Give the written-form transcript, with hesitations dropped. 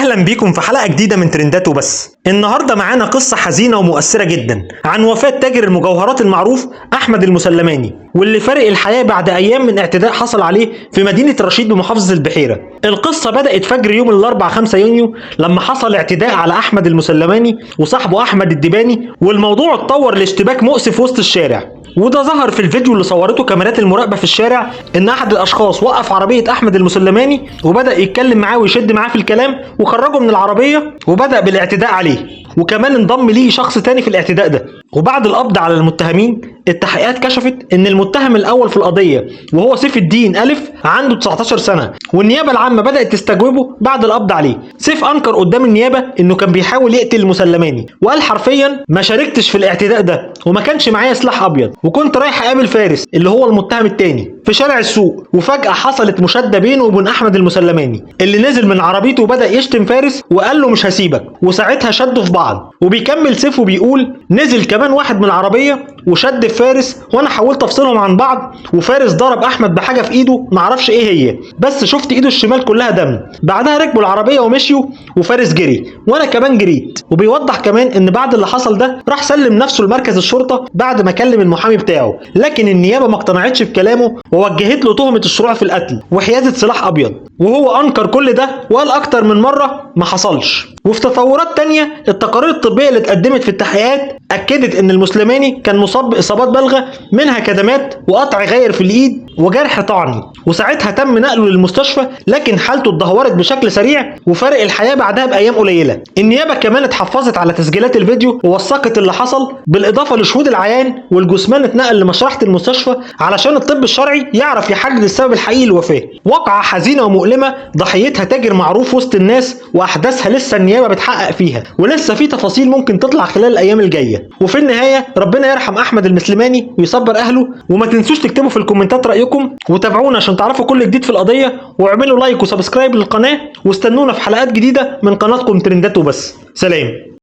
اهلا بيكم في حلقه جديده من ترندات وبس. النهارده معانا قصه حزينه ومؤثره جدا عن وفاه تاجر المجوهرات المعروف احمد المسلماني، واللي فارق الحياه بعد ايام من اعتداء حصل عليه في مدينه رشيد بمحافظه البحيره. القصه بدات فجر يوم الاربعاء 5 يونيو لما حصل اعتداء على احمد المسلماني وصاحبه احمد الدباني، والموضوع اتطور لاشتباك مؤسف وسط الشارع. وده ظهر في الفيديو اللي صورته كاميرات المراقبه في الشارع، ان احد الاشخاص وقف عربيه احمد المسلماني وبدا يتكلم معاه ويشد معاه في الكلام وخرجه من العربيه وبدا بالاعتداء عليه، وكمان انضم ليه شخص تاني في الاعتداء ده. وبعد القبض على المتهمين، التحقيقات كشفت ان المتهم الاول في القضيه وهو سيف الدين الف عنده 19 سنه، والنيابه العامه بدات تستجوبه بعد القبض عليه. سيف انكر قدام النيابه انه كان بيحاول يقتل المسلماني، وقال حرفيا ما شاركتش في الاعتداء ده وما كانش معايا سلاح ابيض، وكنت رايح اقابل فارس اللي هو المتهم التاني في شارع السوق، وفجاه حصلت مشاده بينه وبين احمد المسلماني اللي نزل من عربيته وبدا يشتم فارس وقال له مش هسيبك، وساعتها شدوا في بعض. وبيكمل سيف وبيقول نزل كمان واحد من العربيه وشد في فارس، وانا حاولت افصلهم عن بعض، وفارس ضرب احمد بحاجه في ايده معرفش ايه هي، بس شفت ايده الشمال كلها دم. بعدها ركبوا العربيه ومشيوا وفارس جري وانا كمان جريت. وبيوضح كمان ان بعد اللي حصل ده راح سلم نفسه لمركز الشرطه بعد ما كلم المحامي بتاعه، لكن النيابه ما اقتنعتش بكلامه ووجهت له تهمه الشروع في القتل وحيازه سلاح ابيض، وهو انكر كل ده وقال اكتر من مره ما حصلش. وفي تطورات تانية، التقارير الطبيه اللي اتقدمت في التحقيقات اكدت ان المسلماني كان مصاب باصابات بالغه، منها كدمات وقطع غير في الايد وجرح طعني، وساعتها تم نقله للمستشفى، لكن حالته اتدهورت بشكل سريع وفارق الحياه بعدها بايام قليله. النيابه كمان اتحفظت على تسجيلات الفيديو ووثقت اللي حصل، بالاضافه لشهود العيان، والجثمان اتنقل لمشرحه المستشفى علشان الطب الشرعي يعرف يحدد السبب الحقيقي للوفاه. واقعه حزينه ومؤلمه ضحيتها تاجر معروف وسط الناس، واحداثها لسه النيابه بتحقق فيها، ولسه في تفاصيل ممكن تطلع خلال الايام الجايه. وفي النهايه ربنا يرحم احمد المسلماني ويصبر اهله، وما تنسوش تكتبوا في الكومنتات رايكم، وتابعونا عشان تعرفوا كل جديد في القضيه، واعملوا لايك وسبسكرايب للقناه، واستنونا في حلقات جديده من قناتكم ترندات وبس. سلام.